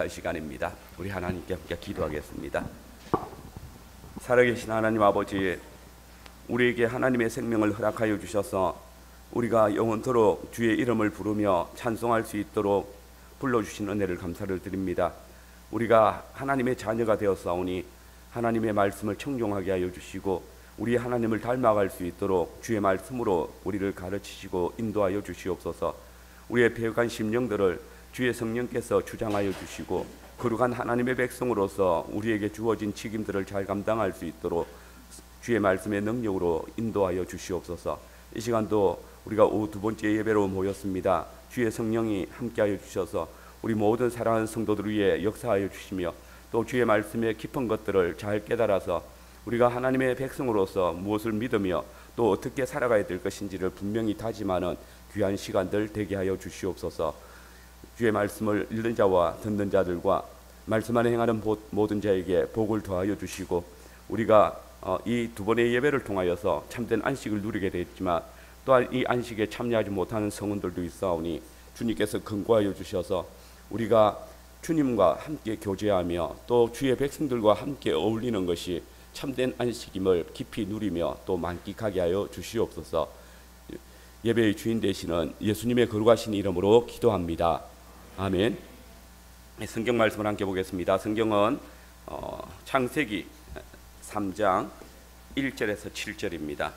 기도할 시간입니다. 우리 하나님께 함께 기도하겠습니다. 살아계신 하나님 아버지, 우리에게 하나님의 생명을 허락하여 주셔서 우리가 영원토록 주의 이름을 부르며 찬송할 수 있도록 불러주신 은혜를 감사를 드립니다. 우리가 하나님의 자녀가 되었사오니 하나님의 말씀을 청종하게 하여 주시고 우리 하나님을 닮아갈 수 있도록 주의 말씀으로 우리를 가르치시고 인도하여 주시옵소서. 우리의 배역한 심령들을 주의 성령께서 주장하여 주시고 거룩한 하나님의 백성으로서 우리에게 주어진 책임들을 잘 감당할 수 있도록 주의 말씀의 능력으로 인도하여 주시옵소서. 이 시간도 우리가 오후 두 번째 예배로 모였습니다. 주의 성령이 함께하여 주셔서 우리 모든 사랑하는 성도들 위해 역사하여 주시며 또 주의 말씀의 깊은 것들을 잘 깨달아서 우리가 하나님의 백성으로서 무엇을 믿으며 또 어떻게 살아가야 될 것인지를 분명히 다짐하는 귀한 시간들 되게 하여 주시옵소서. 주의 말씀을 읽는 자와 듣는 자들과 말씀 안에 행하는 모든 자에게 복을 더하여 주시고 우리가 이 두 번의 예배를 통하여서 참된 안식을 누리게 되었지만 또한 이 안식에 참여하지 못하는 성원들도 있사오니 주님께서 근고하여 주셔서 우리가 주님과 함께 교제하며 또 주의 백성들과 함께 어울리는 것이 참된 안식임을 깊이 누리며 또 만끽하게 하여 주시옵소서. 예배의 주인 되시는 예수님의 거룩하신 이름으로 기도합니다. 아멘. 성경 말씀을 함께 보겠습니다. 성경은 창세기 3장 1절에서 7절입니다.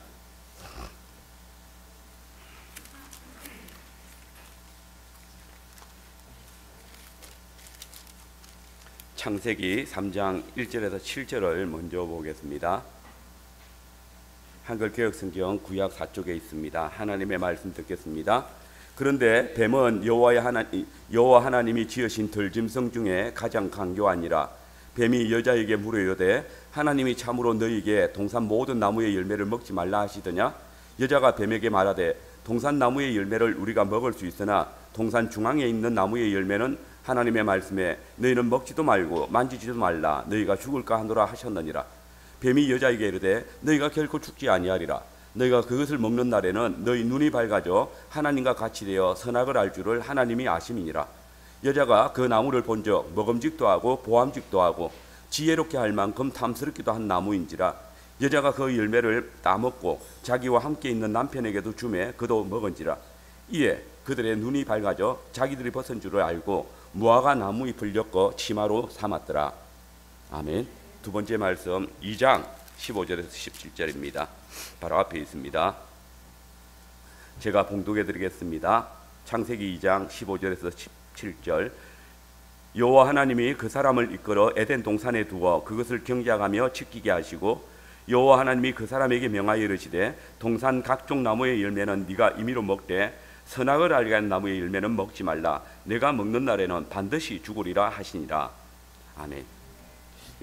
창세기 3장 1절에서 7절을 먼저 보겠습니다. 한글 개역 성경 구약 4쪽에 있습니다. 하나님의 말씀 듣겠습니다. 그런데 뱀은 여호와 하나님이 지으신 들짐승 중에 가장 강교하니라. 뱀이 여자에게 물어 이르되 하나님이 참으로 너희에게 동산 모든 나무의 열매를 먹지 말라 하시더냐? 여자가 뱀에게 말하되 동산 나무의 열매를 우리가 먹을 수 있으나 동산 중앙에 있는 나무의 열매는 하나님의 말씀에 너희는 먹지도 말고 만지지도 말라 너희가 죽을까 하노라 하셨느니라. 뱀이 여자에게 이르되 너희가 결코 죽지 아니하리라. 너희가 그것을 먹는 날에는 너희 눈이 밝아져 하나님과 같이 되어 선악을 알 줄을 하나님이 아심이니라. 여자가 그 나무를 본즉 먹음직도 하고 보암직도 하고 지혜롭게 할 만큼 탐스럽기도 한 나무인지라. 여자가 그 열매를 따먹고 자기와 함께 있는 남편에게도 주매 그도 먹은지라. 이에 그들의 눈이 밝아져 자기들이 벗은 줄을 알고 무화과 나무 잎을 엮어 치마로 삼았더라. 아멘. 두 번째 말씀 2장 15절에서 17절입니다. 바로 앞에 있습니다. 제가 봉독해 드리겠습니다. 창세기 2장 15절에서 17절. 여호와 하나님이 그 사람을 이끌어 에덴 동산에 두어 그것을 경작하며 지키게 하시고 여호와 하나님이 그 사람에게 명하여 이르시되 동산 각종 나무의 열매는 네가 임의로 먹되 선악을 알게 하는 나무의 열매는 먹지 말라. 내가 먹는 날에는 반드시 죽으리라 하시니라. 아멘.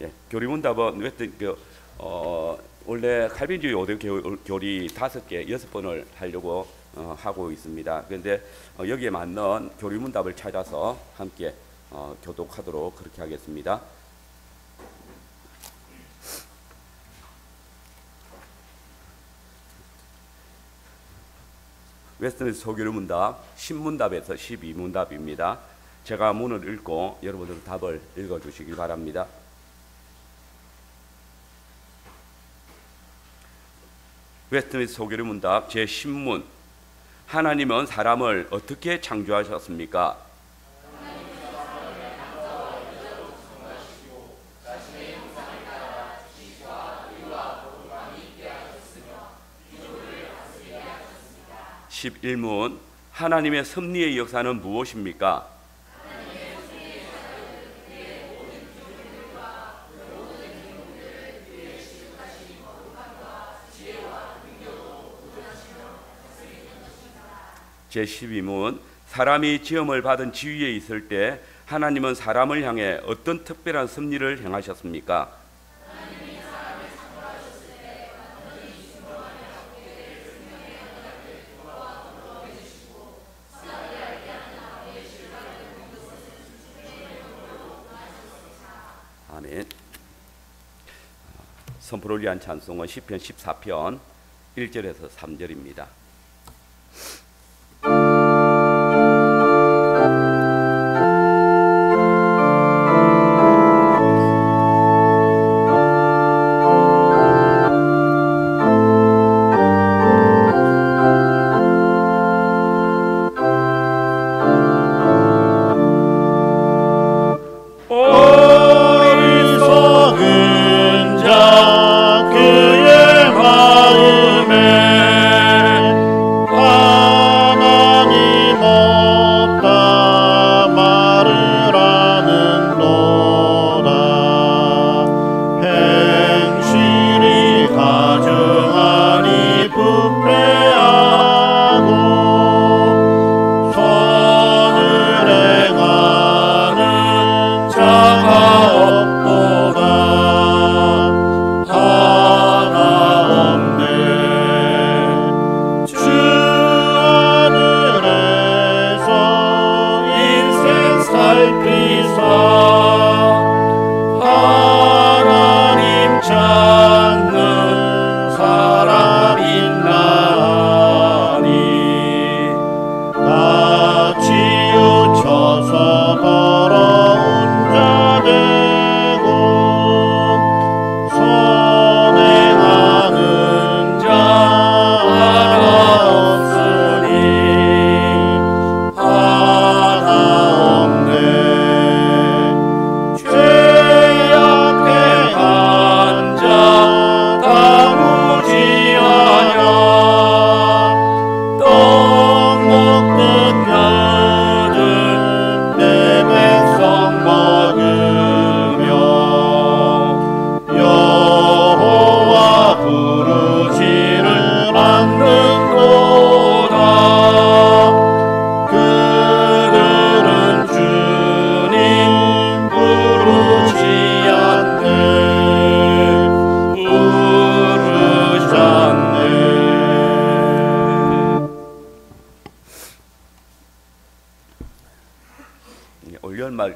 예, 교리문답은 원래 칼빈주의 5대 교리 5개, 6번을 하려고 하고 있습니다. 그런데 여기에 맞는 교리문답을 찾아서 함께 교독하도록 그렇게 하겠습니다. 웨스트민스터 소교리문답 10문답에서 12문답입니다. 제가 문을 읽고 여러분들 답을 읽어주시기 바랍니다. 웨스트민스터 소교리문답 제10문. 하나님은 사람을 어떻게 창조하셨습니까? (11문) 하나님의 섭리의 역사는 무엇입니까? 제12문 사람이 지음을 받은 지위에 있을 때 하나님은 사람을 향해 어떤 특별한 섭리를 행하셨습니까? 아멘. 선포를 위한 찬송은 시편 14편 1절에서 3절입니다.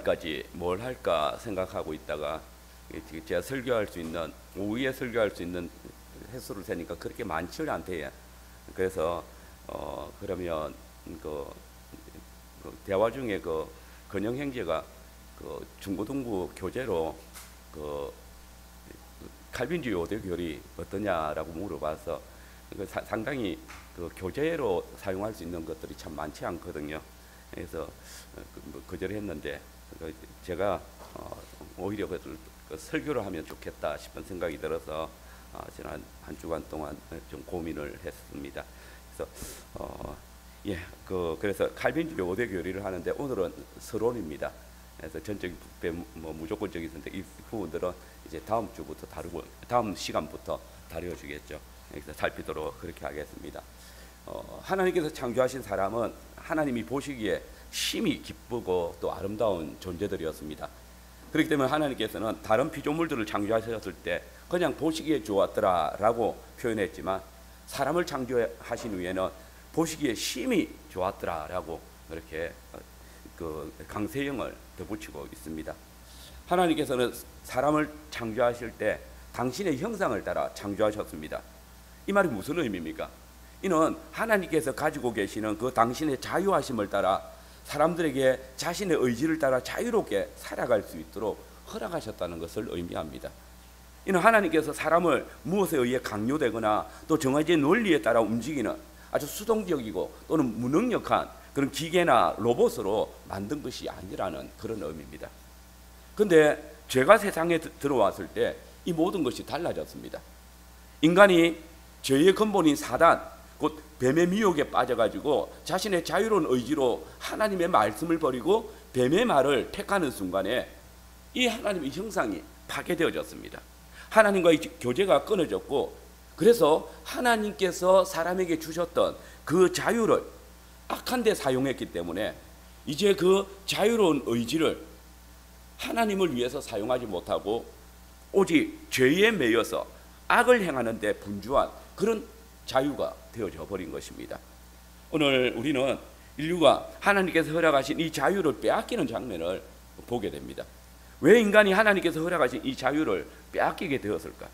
주말까지 뭘 할까 생각하고 있다가 제가 설교할 수 있는, 오후에 설교할 수 있는 횟수를 세니까 그렇게 많지는 않대요. 그래서 그러면 그 대화 중에 그 근영 형제가 그 중고등부 교재로 그 칼빈주의 5대 교리 어떠냐라고 물어봐서 상당히 그 교재로 사용할 수 있는 것들이 참 많지 않거든요. 그래서 거절했는데 제가 오히려 그것을 설교를 하면 좋겠다 싶은 생각이 들어서 지난 한 주간 동안 좀 고민을 했습니다. 그래서 그래서 칼빈주의 5대 교리를 하는데 오늘은 서론입니다. 그래서 전적인 무조건적인 선택, 이 부분들은 이제 다음 주부터 다루고 다음 시간부터 다루어주겠죠. 그래서 살피도록 그렇게 하겠습니다. 하나님께서 창조하신 사람은 하나님이 보시기에 심히 기쁘고 또 아름다운 존재들이었습니다. 그렇기 때문에 하나님께서는 다른 피조물들을 창조하셨을 때 그냥 보시기에 좋았더라라고 표현했지만 사람을 창조하신 후에는 보시기에 심히 좋았더라라고 그렇게 그 강세형을 덧붙이고 있습니다. 하나님께서는 사람을 창조하실 때 당신의 형상을 따라 창조하셨습니다. 이 말이 무슨 의미입니까? 이는 하나님께서 가지고 계시는 그 당신의 자유하심을 따라 사람들에게 자신의 의지를 따라 자유롭게 살아갈 수 있도록 허락하셨다는 것을 의미합니다. 이는 하나님께서 사람을 무엇에 의해 강요되거나 또 정해진 논리에 따라 움직이는 아주 수동적이고 또는 무능력한 그런 기계나 로봇으로 만든 것이 아니라는 그런 의미입니다. 그런데 죄가 세상에 들어왔을 때 이 모든 것이 달라졌습니다. 인간이 죄의 근본인 사단, 곧 뱀의 미혹에 빠져가지고 자신의 자유로운 의지로 하나님의 말씀을 버리고 뱀의 말을 택하는 순간에 이 하나님의 형상이 파괴되어졌습니다. 하나님과의 교제가 끊어졌고, 그래서 하나님께서 사람에게 주셨던 그 자유를 악한 데 사용했기 때문에 이제 그 자유로운 의지를 하나님을 위해서 사용하지 못하고 오직 죄에 매여서 악을 행하는 데 분주한 그런 자유가 되어져 버린 것입니다. 오늘 우리는 인류가 하나님께서 허락하신 이 자유를 빼앗기는 장면을 보게 됩니다. 왜 인간이 하나님께서 허락하신 이 자유를 빼앗기게 되었을까?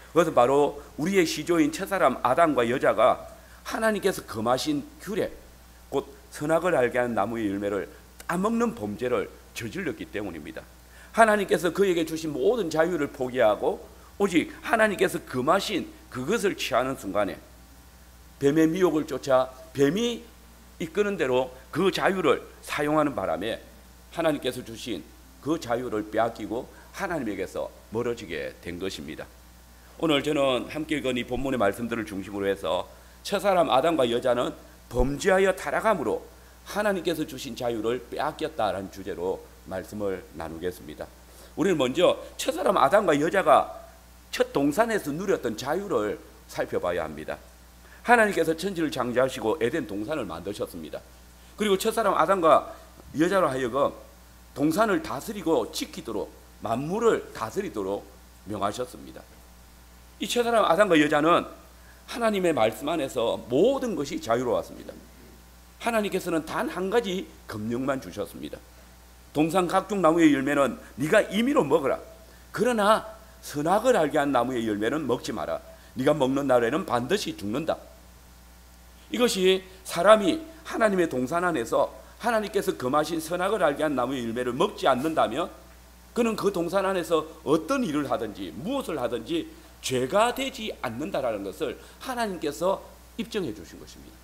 그것은 바로 우리의 시조인 첫사람 아담과 여자가 하나님께서 금하신 규례, 곧 선악을 알게 하는 나무의 열매를 따먹는 범죄를 저질렀기 때문입니다. 하나님께서 그에게 주신 모든 자유를 포기하고 오직 하나님께서 금하신 그것을 취하는 순간에 뱀의 미혹을 쫓아 뱀이 이끄는 대로 그 자유를 사용하는 바람에 하나님께서 주신 그 자유를 빼앗기고 하나님에게서 멀어지게 된 것입니다. 오늘 저는 함께 읽은 이 본문의 말씀들을 중심으로 해서 첫사람 아담과 여자는 범죄하여 타락함으로 하나님께서 주신 자유를 빼앗겼다라는 주제로 말씀을 나누겠습니다. 우리는 먼저 첫사람 아담과 여자가 첫 동산에서 누렸던 자유를 살펴봐야 합니다. 하나님께서 천지를 창조하시고 에덴 동산을 만드셨습니다. 그리고 첫사람 아담과 여자로 하여금 동산을 다스리고 지키도록, 만물을 다스리도록 명하셨습니다. 이 첫사람 아담과 여자는 하나님의 말씀 안에서 모든 것이 자유로웠습니다. 하나님께서는 단 한 가지 금령만 주셨습니다. 동산 각종 나무의 열매는 네가 임의로 먹으라. 그러나 선악을 알게 한 나무의 열매는 먹지 마라. 네가 먹는 날에는 반드시 죽는다. 이것이 사람이 하나님의 동산 안에서 하나님께서 금하신 선악을 알게 한 나무의 열매를 먹지 않는다면 그는 그 동산 안에서 어떤 일을 하든지 무엇을 하든지 죄가 되지 않는다라는 것을 하나님께서 입증해 주신 것입니다.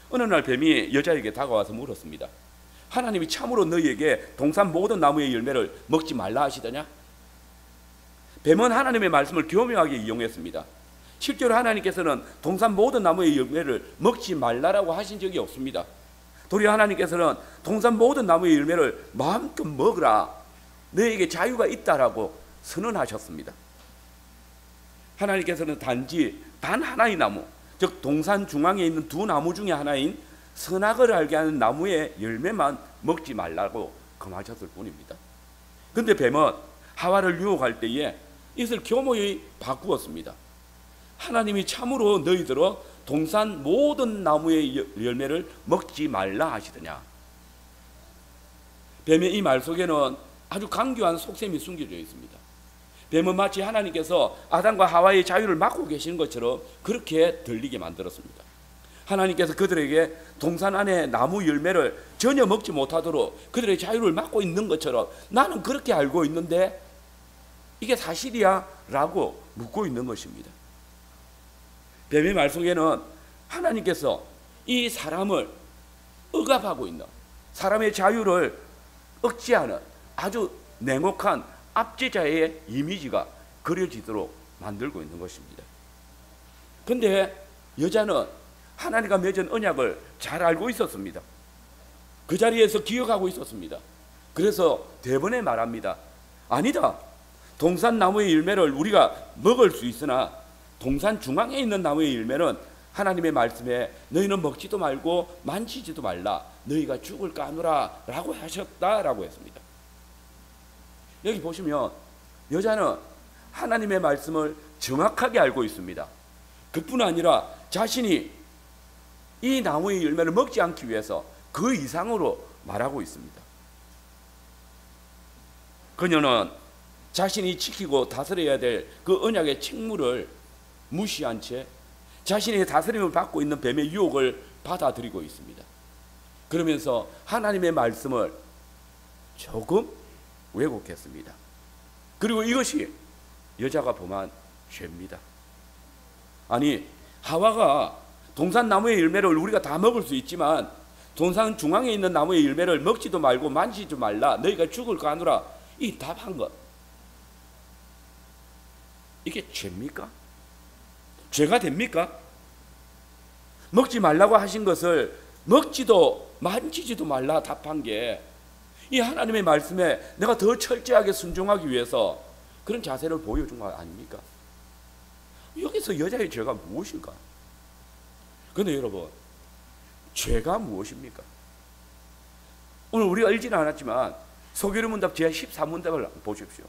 어느 날 뱀이 여자에게 다가와서 물었습니다. 하나님이 참으로 너희에게 동산 모든 나무의 열매를 먹지 말라 하시더냐? 뱀은 하나님의 말씀을 교묘하게 이용했습니다. 실제로 하나님께서는 동산 모든 나무의 열매를 먹지 말라라고 하신 적이 없습니다. 도리어 하나님께서는 동산 모든 나무의 열매를 마음껏 먹으라, 너에게 자유가 있다라고 선언하셨습니다. 하나님께서는 단지 단 하나의 나무, 즉 동산 중앙에 있는 두 나무 중에 하나인 선악을 알게 하는 나무의 열매만 먹지 말라고 금하셨을 뿐입니다. 그런데 뱀은 하와를 유혹할 때에 이것을 교묘히 바꾸었습니다. 하나님이 참으로 너희들은 동산 모든 나무의 열매를 먹지 말라 하시더냐? 뱀의 이 말 속에는 아주 강교한 속셈이 숨겨져 있습니다. 뱀은 마치 하나님께서 아담과 하와의 자유를 막고 계시는 것처럼 그렇게 들리게 만들었습니다. 하나님께서 그들에게 동산 안에 나무 열매를 전혀 먹지 못하도록 그들의 자유를 막고 있는 것처럼 나는 그렇게 알고 있는데 이게 사실이야? 라고 묻고 있는 것입니다. 뱀의 말 속에는 하나님께서 이 사람을 억압하고 있는, 사람의 자유를 억제하는 아주 냉혹한 압제자의 이미지가 그려지도록 만들고 있는 것입니다. 그런데 여자는 하나님과 맺은 언약을 잘 알고 있었습니다. 그 자리에서 기억하고 있었습니다. 그래서 대번에 말합니다. 아니다. 동산 나무의 열매를 우리가 먹을 수 있으나 동산 중앙에 있는 나무의 열매는 하나님의 말씀에 너희는 먹지도 말고 만지지도 말라. 너희가 죽을까 하노라 라고 하셨다라고 했습니다. 여기 보시면 여자는 하나님의 말씀을 정확하게 알고 있습니다. 그뿐 아니라 자신이 이 나무의 열매를 먹지 않기 위해서 그 이상으로 말하고 있습니다. 그녀는 자신이 지키고 다스려야 될 그 언약의 책무를 무시한 채 자신의 다스림을 받고 있는 뱀의 유혹을 받아들이고 있습니다. 그러면서 하나님의 말씀을 조금 왜곡했습니다. 그리고 이것이 여자가 범한 죄입니다. 아니, 하와가 동산 나무의 열매를 우리가 다 먹을 수 있지만 동산 중앙에 있는 나무의 열매를 먹지도 말고 만지지도 말라. 너희가 죽을까 하노라. 이 답한 것, 이게 죄입니까? 죄가 됩니까? 먹지 말라고 하신 것을 먹지도 만지지도 말라 답한 게 이 하나님의 말씀에 내가 더 철저하게 순종하기 위해서 그런 자세를 보여준 거 아닙니까? 여기서 여자의 죄가 무엇일까? 그런데 여러분, 죄가 무엇입니까? 오늘 우리가 알지는 않았지만 소개로 문답 제13문답을 보십시오.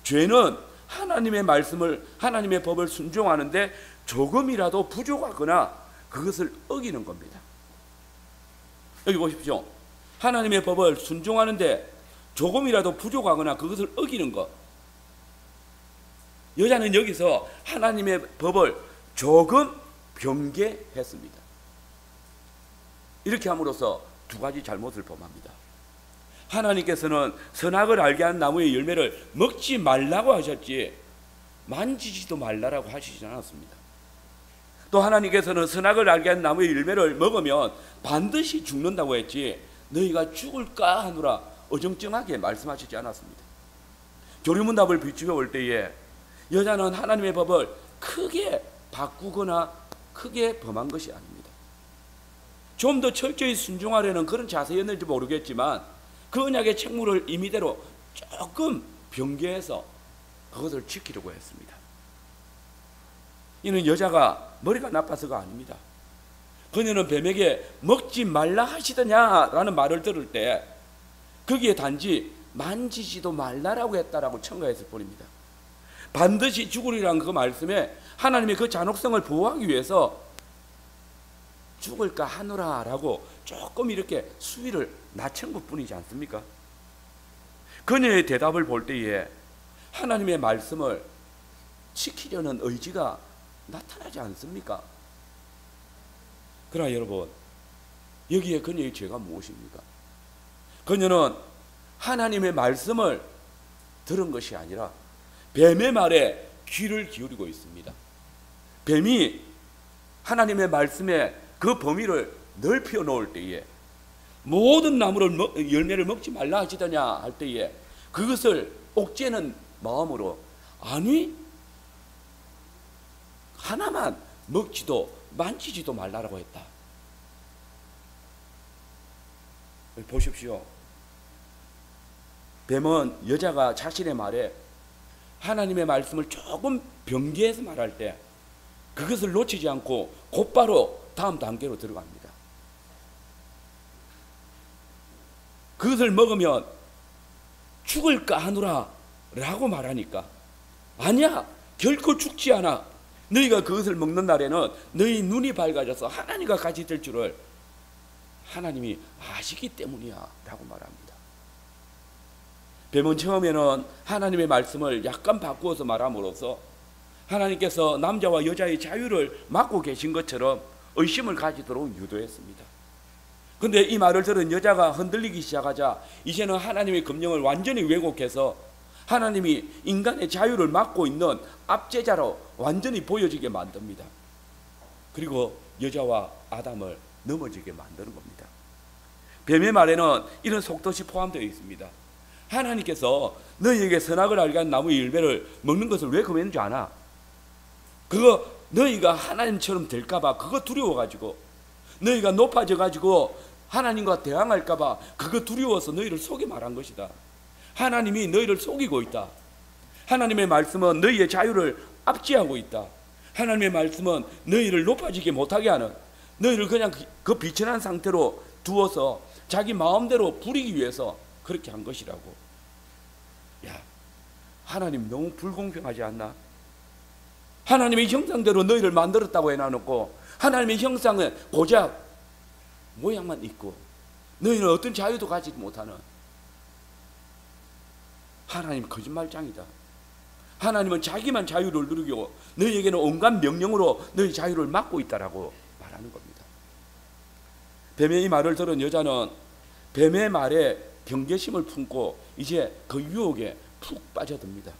죄는 하나님의 말씀을, 하나님의 법을 순종하는데 조금이라도 부족하거나 그것을 어기는 겁니다. 여기 보십시오. 하나님의 법을 순종하는데 조금이라도 부족하거나 그것을 어기는 것. 여자는 여기서 하나님의 법을 조금 변개했습니다. 이렇게 함으로써 두 가지 잘못을 범합니다. 하나님께서는 선악을 알게 하는 나무의 열매를 먹지 말라고 하셨지 만지지도 말라라고 하시지 않았습니다. 또 하나님께서는 선악을 알게 하는 나무의 열매를 먹으면 반드시 죽는다고 했지 너희가 죽을까 하노라 어정쩡하게 말씀하시지 않았습니다. 교리문답을 비추어 올 때에 여자는 하나님의 법을 크게 바꾸거나 크게 범한 것이 아닙니다. 좀 더 철저히 순종하려는 그런 자세였는지 모르겠지만 그 언약의 책무를 임의대로 조금 변개해서 그것을 지키려고 했습니다. 이는 여자가 머리가 나빠서가 아닙니다. 그녀는 뱀에게 먹지 말라 하시더냐라는 말을 들을 때 거기에 단지 만지지도 말라라고 했다라고 첨가했을 뿐입니다. 반드시 죽으리라는 그 말씀에 하나님의 그 잔혹성을 보호하기 위해서 죽을까 하노라라고 조금 이렇게 수위를 낮춘 것뿐이지 않습니까? 그녀의 대답을 볼 때에 하나님의 말씀을 지키려는 의지가 나타나지 않습니까? 그러나 여러분, 여기에 그녀의 죄가 무엇입니까? 그녀는 하나님의 말씀을 들은 것이 아니라 뱀의 말에 귀를 기울이고 있습니다. 뱀이 하나님의 말씀에 그 범위를 넓혀 놓을 때에 모든 나무를 열매를 먹지 말라 하시더냐 할 때에 그것을 옥죄는 마음으로 아니 하나만 먹지도 만지지도 말라라고 했다. 보십시오. 뱀은 여자가 자신의 말에 하나님의 말씀을 조금 변개해서 말할 때 그것을 놓치지 않고 곧바로 다음 단계로 들어갑니다. 그것을 먹으면 죽을까 하노라 라고 말하니까 아니야, 결코 죽지 않아. 너희가 그것을 먹는 날에는 너희 눈이 밝아져서 하나님과 같이 될 줄을 하나님이 아시기 때문이야 라고 말합니다. 뱀은 처음에는 하나님의 말씀을 약간 바꾸어서 말함으로써 하나님께서 남자와 여자의 자유를 막고 계신 것처럼 의심을 가지도록 유도했습니다. 그런데 이 말을 들은 여자가 흔들리기 시작하자 이제는 하나님의 금령을 완전히 왜곡해서 하나님이 인간의 자유를 막고 있는 압제자로 완전히 보여지게 만듭니다. 그리고 여자와 아담을 넘어지게 만드는 겁니다. 뱀의 말에는 이런 속뜻이 포함되어 있습니다. 하나님께서 너희에게 선악을 알게 한 나무의 열매를 먹는 것을 왜 금했는지 아나? 그거 너희가 하나님처럼 될까봐 그거 두려워가지고, 너희가 높아져가지고 하나님과 대항할까봐 그거 두려워서 너희를 속이 말한 것이다. 하나님이 너희를 속이고 있다. 하나님의 말씀은 너희의 자유를 압제하고 있다. 하나님의 말씀은 너희를 높아지게 못하게 하는, 너희를 그냥 그 비천한 상태로 두어서 자기 마음대로 부리기 위해서 그렇게 한 것이라고. 야, 하나님 너무 불공평하지 않나? 하나님의 형상대로 너희를 만들었다고 해놔놓고 하나님의 형상은 고작 모양만 있고 너희는 어떤 자유도 가지지 못하는, 하나님 거짓말장이다. 하나님은 자기만 자유를 누리고 너희에게는 온갖 명령으로 너희 자유를 막고 있다라고 말하는 겁니다. 뱀의 이 말을 들은 여자는 뱀의 말에 경계심을 품고 이제 그 유혹에 푹 빠져듭니다.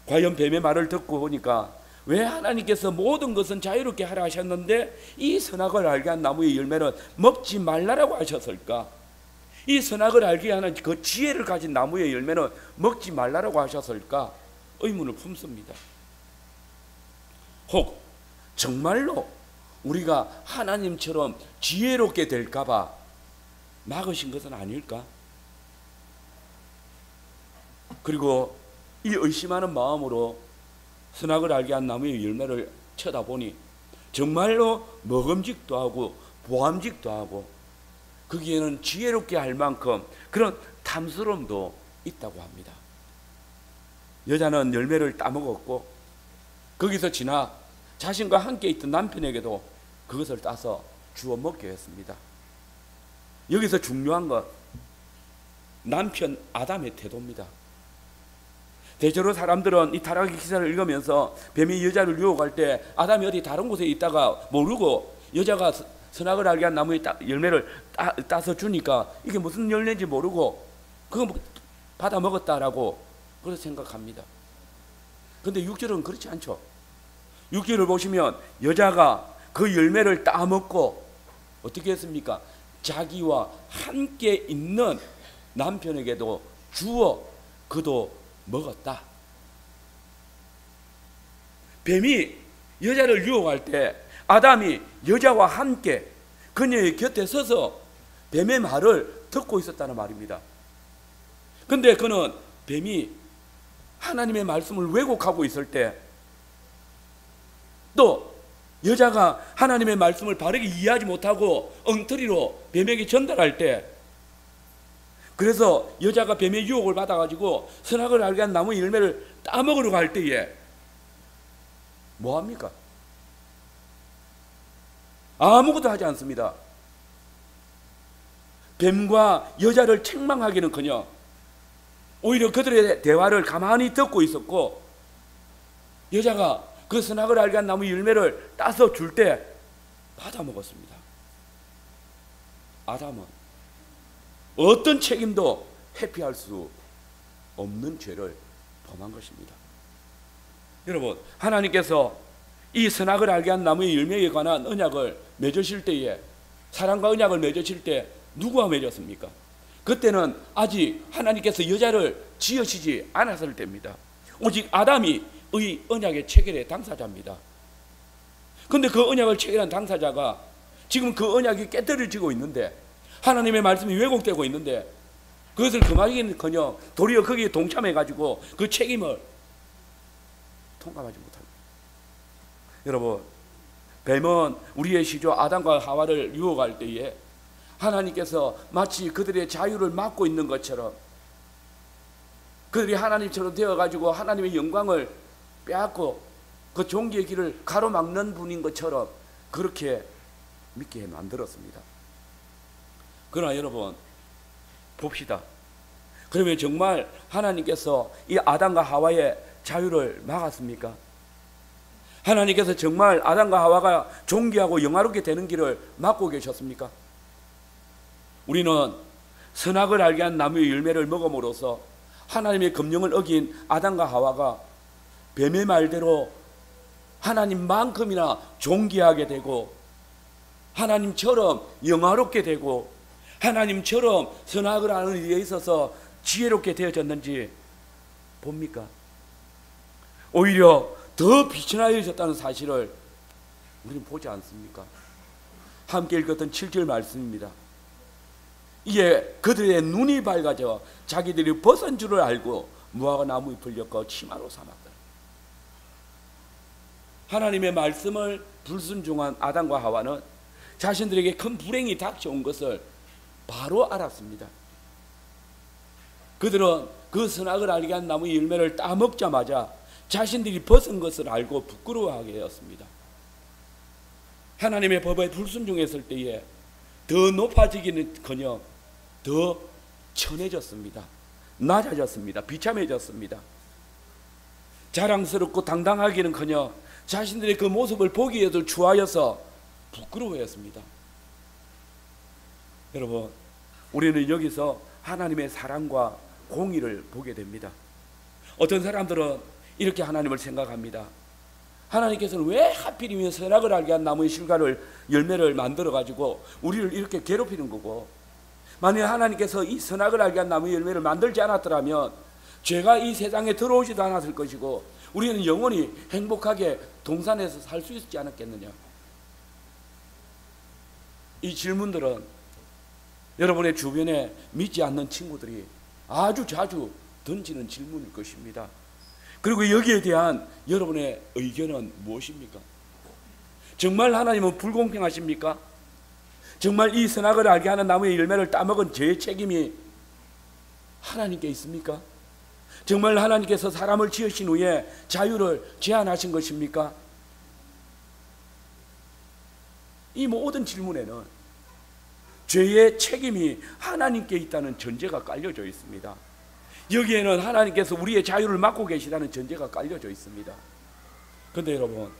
과연 뱀의 말을 듣고 보니까 왜 하나님께서 모든 것은 자유롭게 하라 하셨는데 이 선악을 알게 한 나무의 열매는 먹지 말라라고 하셨을까? 이 선악을 알게 하는 그 지혜를 가진 나무의 열매는 먹지 말라라고 하셨을까? 의문을 품습니다. 혹 정말로 우리가 하나님처럼 지혜롭게 될까봐 막으신 것은 아닐까? 그리고 이 의심하는 마음으로 선악을 알게 한 나무의 열매를 쳐다보니 정말로 먹음직도 하고 보암직도 하고 거기에는 지혜롭게 할 만큼 그런 탐스러움도 있다고 합니다. 여자는 열매를 따먹었고 거기서 지나 자신과 함께 있던 남편에게도 그것을 따서 주워 먹게 했습니다. 여기서 중요한 것, 남편 아담의 태도입니다. 대체로 사람들은 이 타락의 기사를 읽으면서 뱀이 여자를 유혹할 때 아담이 어디 다른 곳에 있다가 모르고 여자가 선악을 알게 한 나무의 열매를 따서 주니까 이게 무슨 열매인지 모르고 그거 받아 먹었다라고 그렇게 생각합니다. 그런데 6절은 그렇지 않죠. 6절을 보시면 여자가 그 열매를 따먹고 어떻게 했습니까? 자기와 함께 있는 남편에게도 주어 그도 먹었다. 뱀이 여자를 유혹할 때 아담이 여자와 함께 그녀의 곁에 서서 뱀의 말을 듣고 있었다는 말입니다. 그런데 그는 뱀이 하나님의 말씀을 왜곡하고 있을 때, 또 여자가 하나님의 말씀을 바르게 이해하지 못하고 엉터리로 뱀에게 전달할 때, 그래서 여자가 뱀의 유혹을 받아가지고 선악을 알게 한 나무 열매를 따먹으러 갈 때에 뭐합니까? 아무것도 하지 않습니다. 뱀과 여자를 책망하기는커녕 오히려 그들의 대화를 가만히 듣고 있었고, 여자가 그 선악을 알게 한 나무 열매를 따서 줄 때 받아 먹었습니다. 아담은 어떤 책임도 회피할 수 없는 죄를 범한 것입니다. 여러분, 하나님께서 이 선악을 알게 한 나무의 열매에 관한 언약을 맺으실 때에, 사랑과 언약을 맺으실 때 누구와 맺었습니까? 그때는 아직 하나님께서 여자를 지으시지 않았을 때입니다. 오직 아담이 의 언약의 체결의 당사자입니다. 그런데 그 언약을 체결한 당사자가 지금 그 언약이 깨뜨려지고 있는데, 하나님의 말씀이 왜곡되고 있는데 그것을 금하기는커녕 도리어 거기에 동참해가지고 그 책임을 통감하지 못합니다. 여러분, 뱀은 우리의 시조 아담과 하와를 유혹할 때에 하나님께서 마치 그들의 자유를 막고 있는 것처럼, 그들이 하나님처럼 되어가지고 하나님의 영광을 빼앗고 그 종기의 길을 가로막는 분인 것처럼 그렇게 믿게 만들었습니다. 그러나 여러분 봅시다. 그러면 정말 하나님께서 이 아담과 하와의 자유를 막았습니까? 하나님께서 정말 아담과 하와가 존귀하고 영화롭게 되는 길을 막고 계셨습니까? 우리는 선악을 알게 한 나무의 열매를 먹음으로써 하나님의 금령을 어긴 아담과 하와가 뱀의 말대로 하나님만큼이나 존귀하게 되고 하나님처럼 영화롭게 되고 하나님처럼 선악을 하는 일에 있어서 지혜롭게 되어졌는지 봅니까? 오히려 더 비천하여졌다는 사실을 우리는 보지 않습니까? 함께 읽었던 7절 말씀입니다. 이에 그들의 눈이 밝아져 자기들이 벗은 줄을 알고 무화과 나무 잎을 엮어 치마로 삼았다. 하나님의 말씀을 불순종한 아담과 하와는 자신들에게 큰 불행이 닥쳐온 것을 바로 알았습니다. 그들은 그 선악을 알게 한 나무의 열매를 따먹자마자 자신들이 벗은 것을 알고 부끄러워하게 되었습니다. 하나님의 법에 불순종했을 때에 더 높아지기는커녕 더 천해졌습니다. 낮아졌습니다. 비참해졌습니다. 자랑스럽고 당당하기는커녕 자신들의 그 모습을 보기에도 추하여서 부끄러워했습니다. 여러분, 우리는 여기서 하나님의 사랑과 공의를 보게 됩니다. 어떤 사람들은 이렇게 하나님을 생각합니다. 하나님께서는 왜 하필이면 선악을 알게 한 나무의 실과를 열매를 만들어 가지고 우리를 이렇게 괴롭히는 거고, 만약 하나님께서 이 선악을 알게 한 나무의 열매를 만들지 않았더라면 죄가 이 세상에 들어오지도 않았을 것이고 우리는 영원히 행복하게 동산에서 살 수 있지 않았겠느냐. 이 질문들은 여러분의 주변에 믿지 않는 친구들이 아주 자주 던지는 질문일 것입니다. 그리고 여기에 대한 여러분의 의견은 무엇입니까? 정말 하나님은 불공평하십니까? 정말 이 선악을 알게 하는 나무의 열매를 따먹은 죄의 책임이 하나님께 있습니까? 정말 하나님께서 사람을 지으신 후에 자유를 제한하신 것입니까? 이 모든 질문에는 죄의 책임이 하나님께 있다는 전제가 깔려져 있습니다. 여기에는 하나님께서 우리의 자유를 막고 계시다는 전제가 깔려져 있습니다. 그런데 여러분,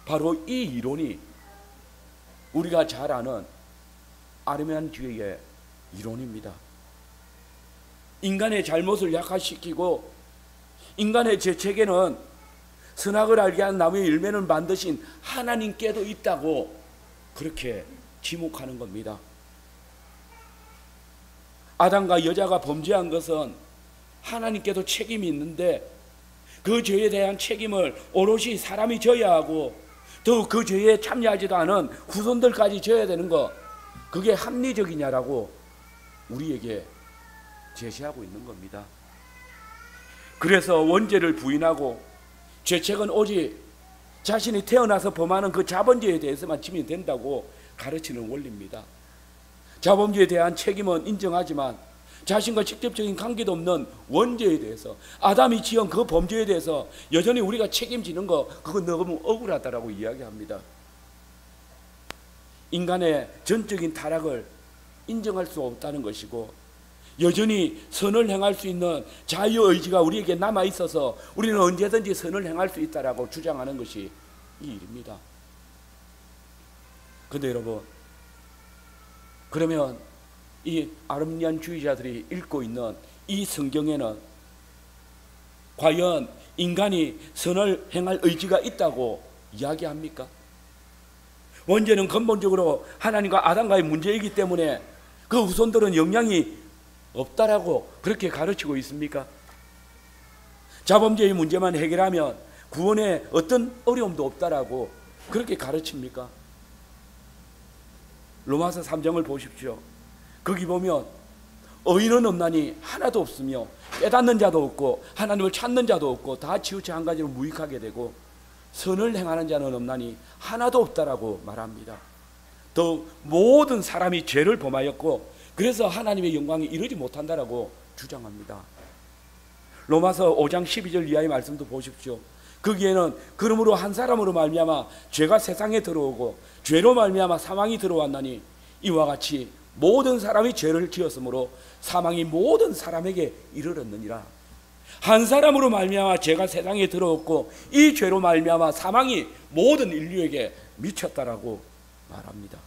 바로 이 이론이 우리가 잘 아는 아르메니아주의의 이론입니다. 인간의 잘못을 약화시키고 인간의 죄책에는 선악을 알게 한 나무의 열매를 만드신 하나님께도 있다고 그렇게 지목하는 겁니다. 아담과 여자가 범죄한 것은 하나님께도 책임이 있는데 그 죄에 대한 책임을 오롯이 사람이 져야 하고 또 그 죄에 참여하지도 않은 후손들까지 져야 되는 것, 그게 합리적이냐라고 우리에게 제시하고 있는 겁니다. 그래서 원죄를 부인하고 죄책은 오직 자신이 태어나서 범하는 그 자본죄에 대해서만 지면 된다고 가르치는 원리입니다. 자본죄에 대한 책임은 인정하지만 자신과 직접적인 관계도 없는 원죄에 대해서, 아담이 지은 그 범죄에 대해서 여전히 우리가 책임지는 거, 그건 너무 억울하다라고 이야기합니다. 인간의 전적인 타락을 인정할 수 없다는 것이고 여전히 선을 행할 수 있는 자유의지가 우리에게 남아있어서 우리는 언제든지 선을 행할 수 있다라고 주장하는 것이 이 일입니다. 그런데 여러분, 그러면 이 아르미니안주의자들이 읽고 있는 이 성경에는 과연 인간이 선을 행할 의지가 있다고 이야기합니까? 원죄는 근본적으로 하나님과 아담과의 문제이기 때문에 그 후손들은 영향이 없다라고 그렇게 가르치고 있습니까? 자범죄의 문제만 해결하면 구원에 어떤 어려움도 없다라고 그렇게 가르칩니까? 로마서 3장을 보십시오. 거기 보면 의인은 없나니 하나도 없으며 깨닫는 자도 없고 하나님을 찾는 자도 없고 다 치우쳐 한 가지로 무익하게 되고 선을 행하는 자는 없나니 하나도 없다라고 말합니다. 또 모든 사람이 죄를 범하였고 그래서 하나님의 영광이 이루지 못한다라고 주장합니다. 로마서 5장 12절 이하의 말씀도 보십시오. 거기에는 그러므로 한 사람으로 말미암아 죄가 세상에 들어오고 죄로 말미암아 사망이 들어왔나니 이와 같이 모든 사람이 죄를 지었으므로 사망이 모든 사람에게 이르렀느니라. 한 사람으로 말미암아 죄가 세상에 들어왔고 이 죄로 말미암아 사망이 모든 인류에게 미쳤다라고 말합니다.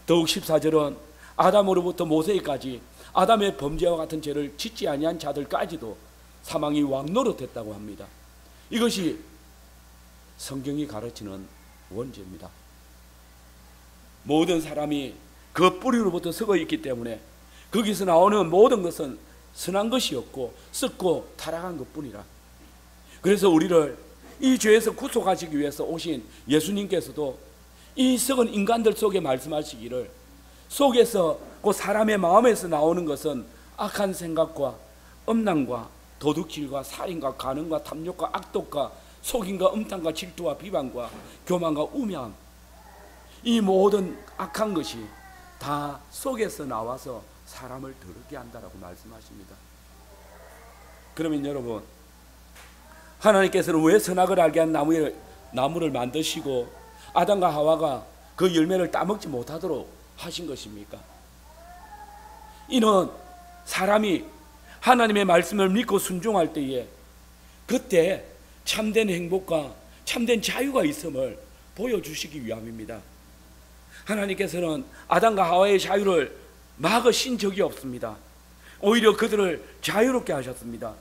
더욱 14절은 아담으로부터 모세까지 아담의 범죄와 같은 죄를 짓지 아니한 자들까지도 사망이 왕노릇했다고 합니다. 이것이 성경이 가르치는 원죄입니다. 모든 사람이 그 뿌리로부터 썩어 있기 때문에 거기서 나오는 모든 것은 선한 것이었고 썩고 타락한 것뿐이라. 그래서 우리를 이 죄에서 구속하시기 위해서 오신 예수님께서도 이 썩은 인간들 속에 말씀하시기를, 속에서 그 사람의 마음에서 나오는 것은 악한 생각과 음란과 도둑질과 살인과 간음과 탐욕과 악독과 속임과 음탕과 질투와 비방과 교만과 우매함, 이 모든 악한 것이 다 속에서 나와서 사람을 더럽게 한다라고 말씀하십니다. 그러면 여러분, 하나님께서는 왜 선악을 알게 한 나무를 만드시고 아담과 하와가 그 열매를 따먹지 못하도록 하신 것입니까? 이는 사람이 하나님의 말씀을 믿고 순종할 때에 그때 참된 행복과 참된 자유가 있음을 보여주시기 위함입니다. 하나님께서는 아담과 하와의 자유를 막으신 적이 없습니다. 오히려 그들을 자유롭게 하셨습니다.